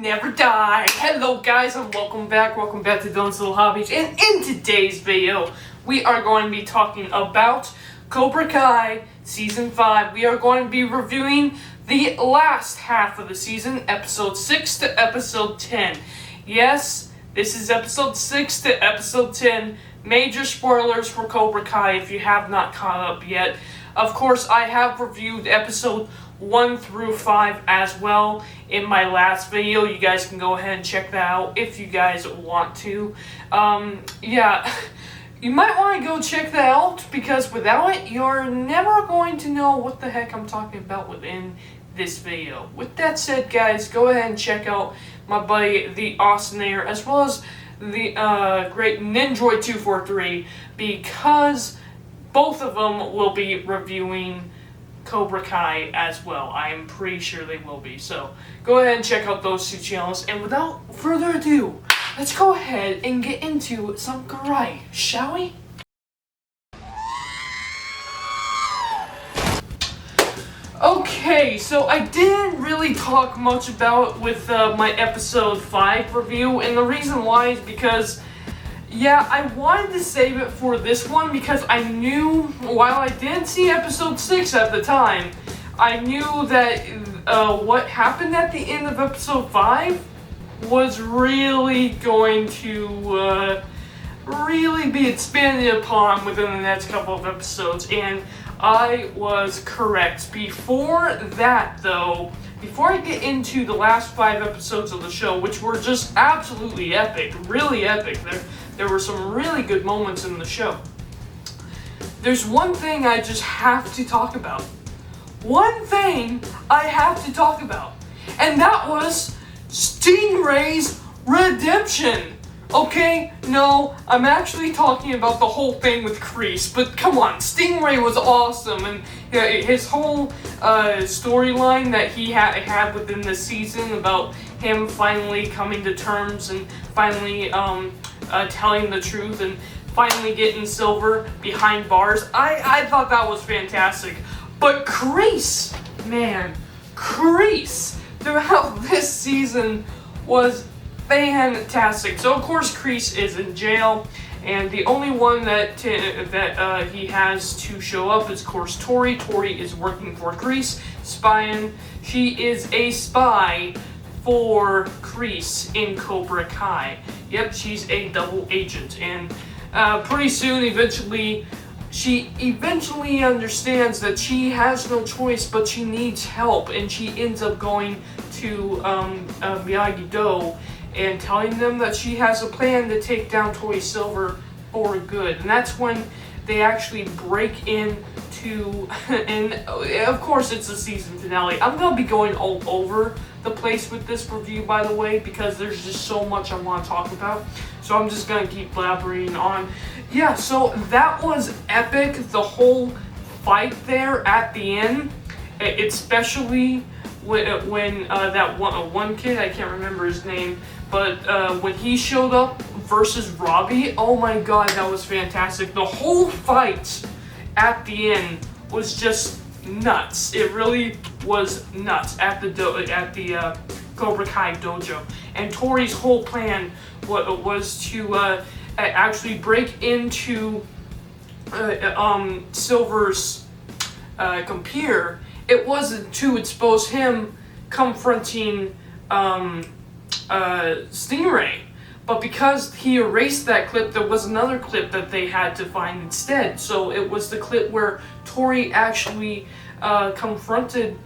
never die. Hello guys and welcome back to Dylan's Little Hobbies, and in today's video we are going to be talking about Cobra Kai Season 5. We are going to be reviewing the last half of the season, episode 6 to episode 10. Yes, this is episode 6 to episode 10. Major spoilers for Cobra Kai if you have not caught up yet. Of course, I have reviewed episode 1 through 5 as well in my last video. You guys can go ahead and check that out if you guys want to. Yeah, you might want to go check that out because without it, you're never going to know what the heck I'm talking about within this video. With that said, guys, go ahead and check out my buddy, the Awesomeator, as well as the great Ninjoy243, because both of them will be reviewing Cobra Kai as well. I am pretty sure they will be. So go ahead and check out those two channels. And without further ado, let's go ahead and get into some karate, shall we? Okay, so I didn't really talk much about with my episode 5 review, and the reason why is because, yeah, I wanted to save it for this one because I knew, while I didn't see episode 6 at the time, I knew that what happened at the end of episode 5 was really going to really be expanded upon within the next couple of episodes, and I was correct. Before that, though, before I get into the last 5 episodes of the show, which were just absolutely epic, really epic, there were some really good moments in the show. There's one thing I just have to talk about. One thing I have to talk about. And that was Stingray's Redemption. Okay, no, I'm actually talking about the whole thing with Kreese, but come on, Stingray was awesome, and his whole storyline that he had within the season about him finally coming to terms and finally telling the truth and finally getting Silver behind bars, I thought that was fantastic. But Kreese, man, Kreese throughout this season was fantastic. So of course Kreese is in jail, and the only one that he has to show up is of course Tori. Tori is working for Kreese, spying. She is a spy for Kreese in Cobra Kai. Yep, she's a double agent, and pretty soon, she eventually understands that she has no choice, but she needs help, and she ends up going to Miyagi-Do and telling them that she has a plan to take down Tori Silver for good. And that's when they actually break into, and of course it's a season finale. I'm going to be going all over the place with this review, by the way, because there's just so much I want to talk about. So I'm just going to keep elaborating on. Yeah, so that was epic, the whole fight there at the end, especially when that one kid, I can't remember his name, but when he showed up versus Robbie, oh my god, that was fantastic. The whole fight at the end was just nuts. It really was nuts at the Cobra Kai dojo. And Tori's whole plan was to actually break into Silver's computer. It wasn't to expose him confronting Stingray, but because he erased that clip, there was another clip that they had to find instead. So it was the clip where Tori actually confronted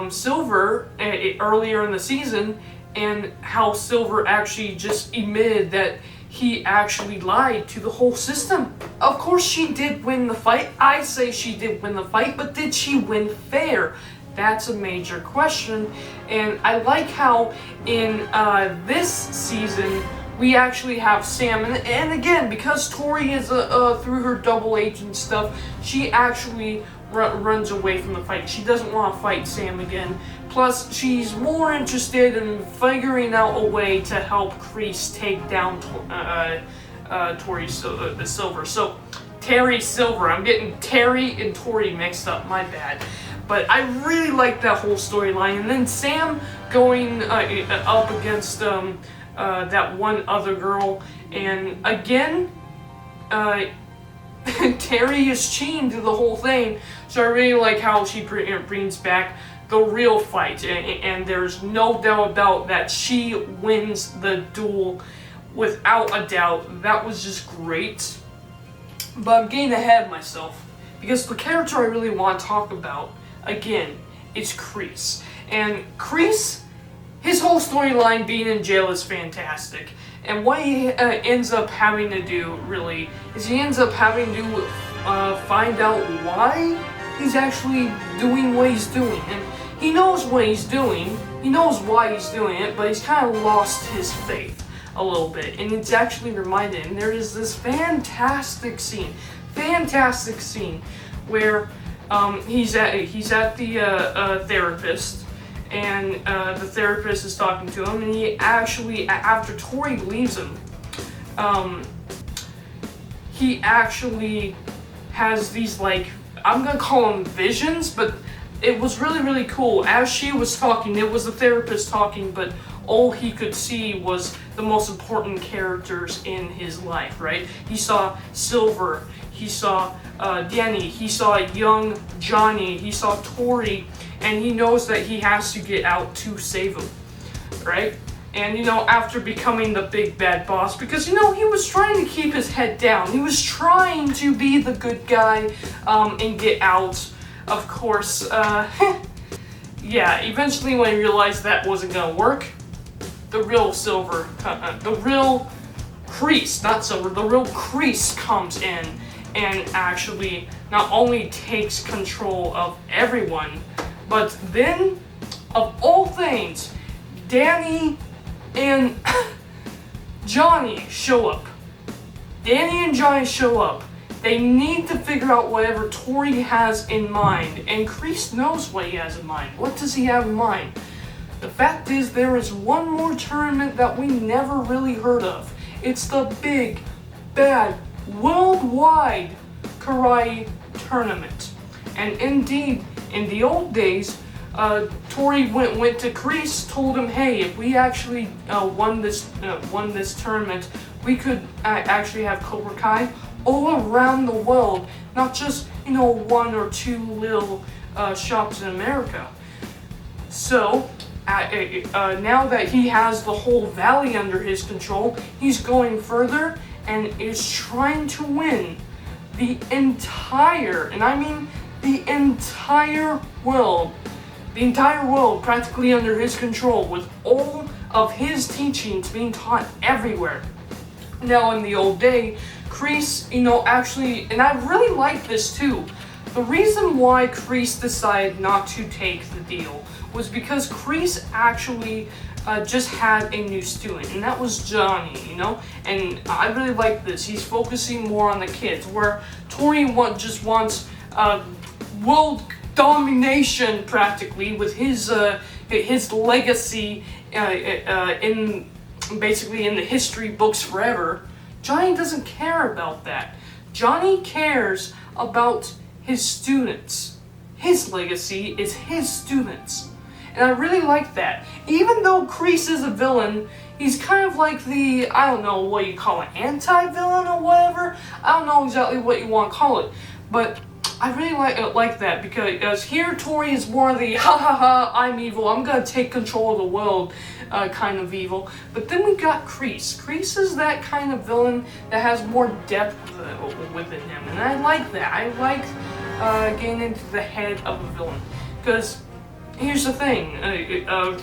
Silver earlier in the season, and how Silver actually just admitted that he actually lied to the whole system. Of course she did win the fight. I say she did win the fight, but did she win fair? That's a major question. And I like how in this season we actually have Sam, and again, because Tori is through her double agent stuff, she actually runs away from the fight. She doesn't want to fight Sam again. Plus, she's more interested in figuring out a way to help Kreese take down Tori Silver. So Terry Silver. I'm getting Terry and Tori mixed up, my bad. But I really like that whole storyline. And then Sam going up against that one other girl. And again, Terry is chained to the whole thing. So I really like how she brings back the real fight. And there's no doubt about that she wins the duel without a doubt. That was just great. But I'm getting ahead of myself. Because the character I really want to talk about, again, is Kreese. And Kreese, his whole storyline being in jail is fantastic. And what he ends up having to do, really, is he ends up having to find out why he's actually doing what he's doing. And he knows what he's doing, he knows why he's doing it, but he's kind of lost his faith a little bit. And it's actually reminded him, there is this fantastic scene where he's at the therapist, and the therapist is talking to him, and he actually, after Tori leaves him, he actually has these, like, I'm gonna call them visions, but it was really, really cool. As she was talking, it was the therapist talking, but all he could see was the most important characters in his life, right? He saw Silver, he saw Danny, he saw young Jhonny, he saw Tori, and he knows that he has to get out to save him, right? And, you know, after becoming the big bad boss, because, you know, he was trying to keep his head down. He was trying to be the good guy and get out. Of course, yeah, eventually when he realized that wasn't gonna work, the real Silver, the real Kreese, not Silver, the real Kreese comes in and actually not only takes control of everyone, but then, of all things, Danny and Jhonny show up. Danny and Jhonny show up. They need to figure out whatever Tori has in mind, and Kreese knows what he has in mind. What does he have in mind? The fact is, there is one more tournament that we never really heard of. It's the big, bad, worldwide karate tournament. And indeed, in the old days, Tori went to Kreese, told him, hey, if we actually won this tournament, we could actually have Cobra Kai all around the world, not just, you know, one or two little shops in America. So, now that he has the whole valley under his control, he's going further and is trying to win the entire, and I mean the entire world practically under his control, with all of his teachings being taught everywhere. Now, in the old day, Kreese, you know, actually, and I really like this too, the reason why Kreese decided not to take the deal was because Kreese actually just had a new student, and that was Jhonny, you know? And I really like this. He's focusing more on the kids, where Tori just wants world domination, practically, with his legacy in basically in the history books forever. Jhonny doesn't care about that. Jhonny cares about his students. His legacy is his students. And I really like that. Even though Kreese is a villain, he's kind of like the, I don't know what you call it, anti-villain or whatever? I don't know exactly what you want to call it. But I really like that, because here Tori is more of the, ha ha ha, I'm evil, I'm gonna take control of the world kind of evil. But then we got Kreese. Kreese is that kind of villain that has more depth within him. And I like that. I like getting into the head of a villain. Because here's the thing,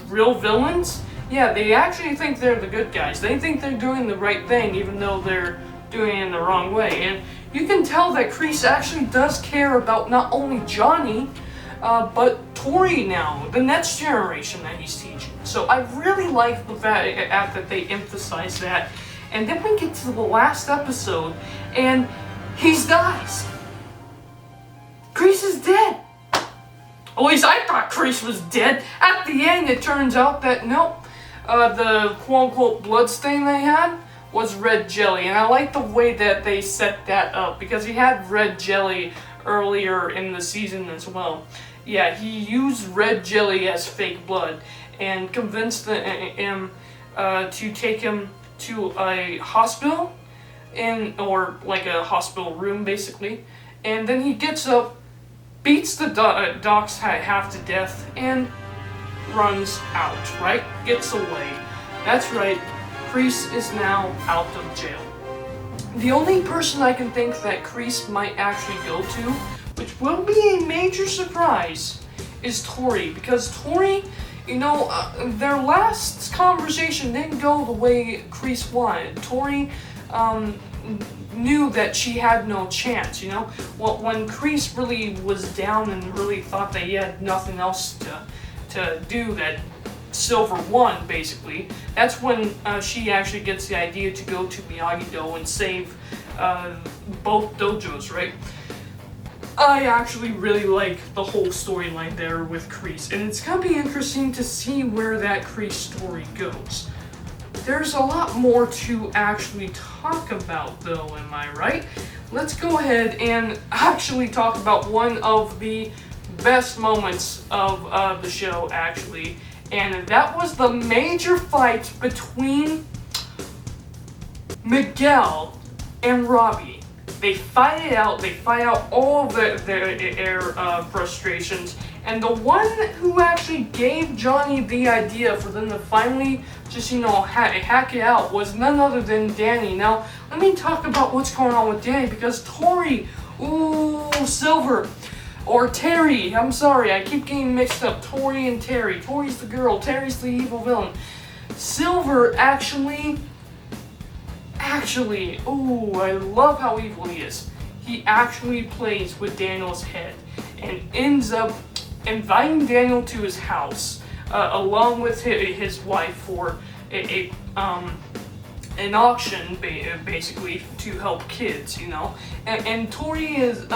real villains, yeah, they actually think they're the good guys. They think they're doing the right thing, even though they're doing it in the wrong way. And you can tell that Kreese actually does care about not only Jhonny, but Tori now, the next generation that he's teaching. So I really like the fact that they emphasize that. And then we get to the last episode, and he dies. Kreese is dead. At least I thought Kreese was dead. At the end, it turns out that, nope, the quote-unquote bloodstain they had was red jelly, and I like the way that they set that up because he had red jelly earlier in the season as well. Yeah, he used red jelly as fake blood and convinced him to take him to a hospital, or like a hospital room basically, and then he gets up, beats the docs half to death, and runs out, right? Gets away. That's right, Kreese is now out of jail. The only person I can think that Kreese might actually go to, which will be a major surprise, is Tori, because Tori, you know, their last conversation didn't go the way Kreese wanted. Tori knew that she had no chance, you know? Well, when Kreese really was down and really thought that he had nothing else to do, that Silver won, basically, that's when she actually gets the idea to go to Miyagi-Do and save both dojos, right? I actually really like the whole storyline there with Kreese, and it's gonna be interesting to see where that Kreese story goes. There's a lot more to actually talk about though, am I right? Let's go ahead and actually talk about one of the best moments of the show, actually, and that was the major fight between Miguel and Robbie. They fight it out, they fight out all of their frustrations, and the one who actually gave jhonny the idea for them to finally just, you know, hack it out was none other than Danny. Now, let me talk about what's going on with Danny, because Tori, Silver, or Terry, I'm sorry, I keep getting mixed up, Tori and Terry. Tori's the girl, Terry's the evil villain. Silver actually, I love how evil he is. He actually plays with Daniel's head and ends up inviting Daniel to his house, along with his wife for an auction, basically, to help kids, you know. And Tori is,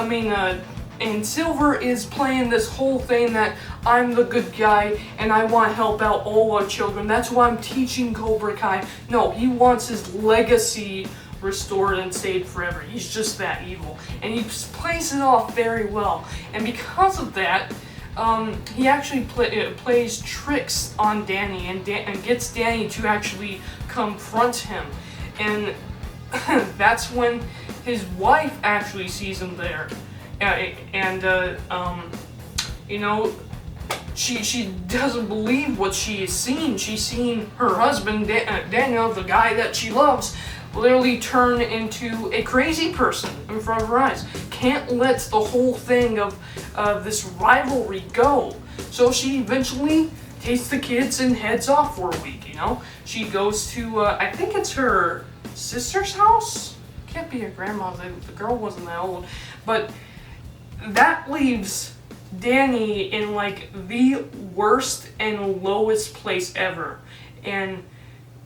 and Silver is playing this whole thing that I'm the good guy and I want to help out all our children. That's why I'm teaching Cobra Kai. No, he wants his legacy restored and saved forever. He's just that evil. And he plays it off very well. And because of that, he actually plays tricks on Danny and gets Danny to actually confront him. And that's when his wife actually sees him there. You know, she doesn't believe what she has seen. She's seen her husband, Daniel, the guy that she loves, literally turn into a crazy person in front of her eyes. Can't let the whole thing of this rivalry go. So she eventually takes the kids and heads off for a week, you know? She goes to, I think it's her sister's house? Can't be her grandma's, the girl wasn't that old. But that leaves Danny in like the worst and lowest place ever, and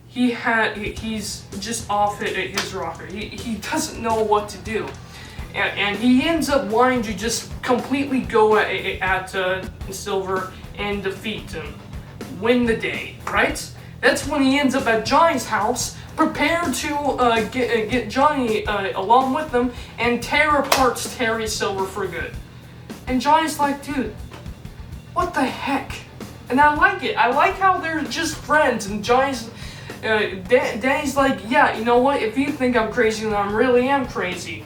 he's just off his rocker. He doesn't know what to do, and he ends up wanting to just completely go at Silver and defeat him, win the day, right? That's when he ends up at jhonny's house, prepared to get jhonny along with them and tear apart Terry Silver for good. And jhonny's like, dude, what the heck? And I like it. I like how they're just friends. And jhonny's, Danny's like, yeah, you know what? If you think I'm crazy, then I really am crazy.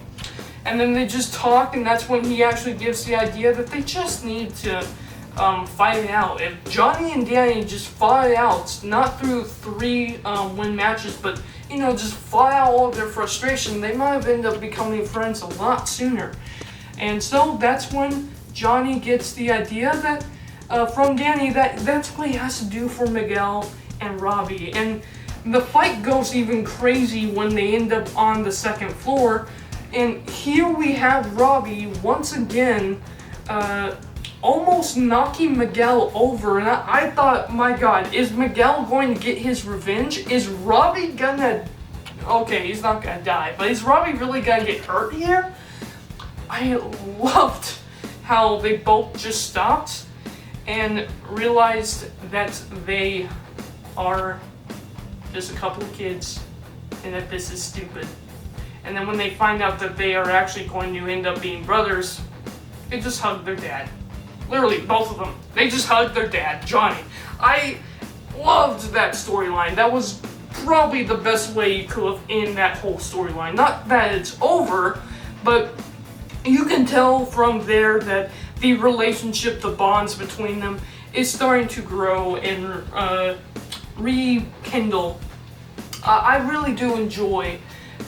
And then they just talk, and that's when he actually gives the idea that they just need to fight it out. If jhonny and Danny just fought it out, not through 3 win matches, but, you know, just fought out all of their frustration, they might have ended up becoming friends a lot sooner. And so that's when jhonny gets the idea that from Danny that's what he has to do for Miguel and Robbie. And the fight goes even crazy when they end up on the 2nd floor. And here we have Robbie once again almost knocking Miguel over, and I thought, my god, is Miguel going to get his revenge? Is Robbie gonna, okay, he's not gonna die, but is Robbie really gonna get hurt here? I loved how they both just stopped and realized that they are just a couple of kids and that this is stupid. And then when they find out that they are actually going to end up being brothers, they just hug their dad. Literally, both of them. They just hugged their dad, jhonny. I loved that storyline. That was probably the best way you could have ended that whole storyline. Not that it's over, but you can tell from there that the relationship, the bonds between them, is starting to grow and rekindle. I really do enjoy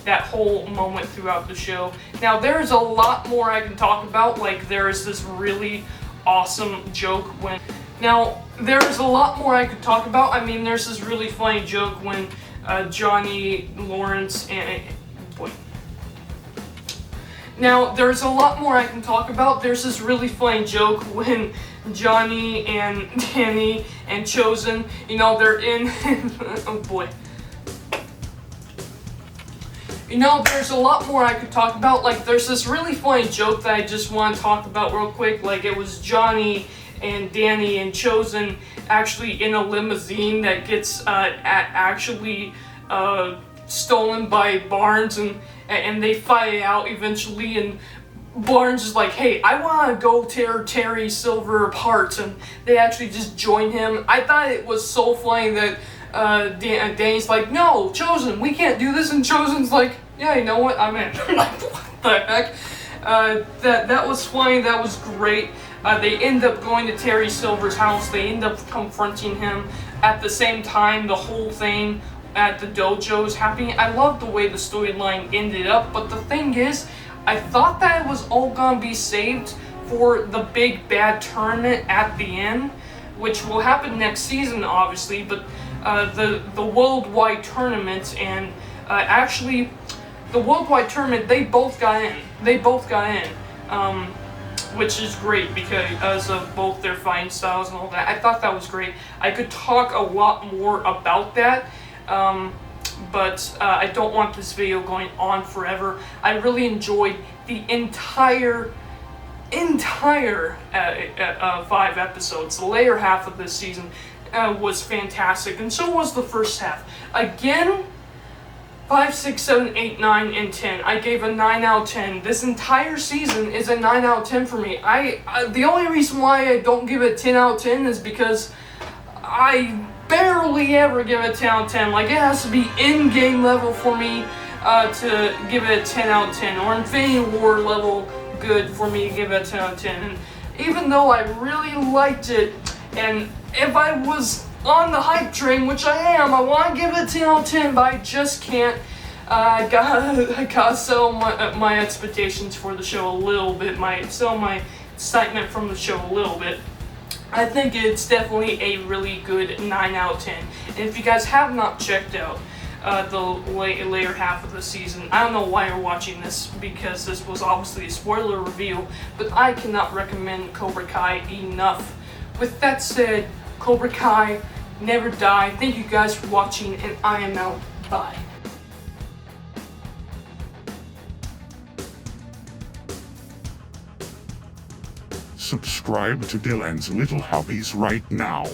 that whole moment throughout the show. Now, there's a lot more I can talk about, like there's this really awesome joke when... Now, there's a lot more I could talk about. I mean, there's this really funny joke when jhonny, Lawence, and... Boy. Now, there's a lot more I can talk about. There's this really funny joke when jhonny and Danny and Chosen, you know, they're in... Oh boy. You know, there's a lot more I could talk about. Like, there's this really funny joke that I just want to talk about real quick. Like, it was jhonny and Danny and Chosen actually in a limousine that gets actually stolen by Barnes, and they fight it out eventually, and Barnes is like, hey, I want to go tear Terry Silver apart, and they actually just join him. I thought it was so funny that Danny's like, no, Chosen, we can't do this, and Chosen's like, yeah, you know what, I'm in. Like, what the heck? That was funny, that was great. They end up going to Terry Silver's house, they end up confronting him. At the same time, the whole thing at the dojo is happening. I love the way the storyline ended up, but the thing is, I thought that it was all gonna be saved for the big bad tournament at the end, which will happen next season, obviously, but the worldwide tournament, and actually the worldwide tournament, they both got in. Which is great because of both their fighting styles and all that. I thought that was great. I could talk a lot more about that, but I don't want this video going on forever. I really enjoyed the entire 5 episodes. The later half of this season was fantastic, and so was the first half. Again, 5, 6, 7, 8, 9, and 10. I gave a 9 out of 10. This entire season is a 9 out of 10 for me. The only reason why I don't give it 10 out of 10 is because I barely ever give it 10 out of 10. Like, it has to be in-game level for me to give it a 10 out of 10, or Infinity War level good for me to give it a 10 out of 10. And even though I really liked it, and if I was on the hype train, which I am, I want to give it a 10 out of 10, but I just can't. I gotta settle my expectations for the show a little bit, settle my excitement from the show a little bit. I think it's definitely a really good 9 out of 10. And if you guys have not checked out the later half of the season, I don't know why you're watching this, because this was obviously a spoiler review, but I cannot recommend Cobra Kai enough. With that said, Cobra Kai, never die. Thank you guys for watching, and I am out. Bye. Subscribe to Dylan's Little Hobbies right now.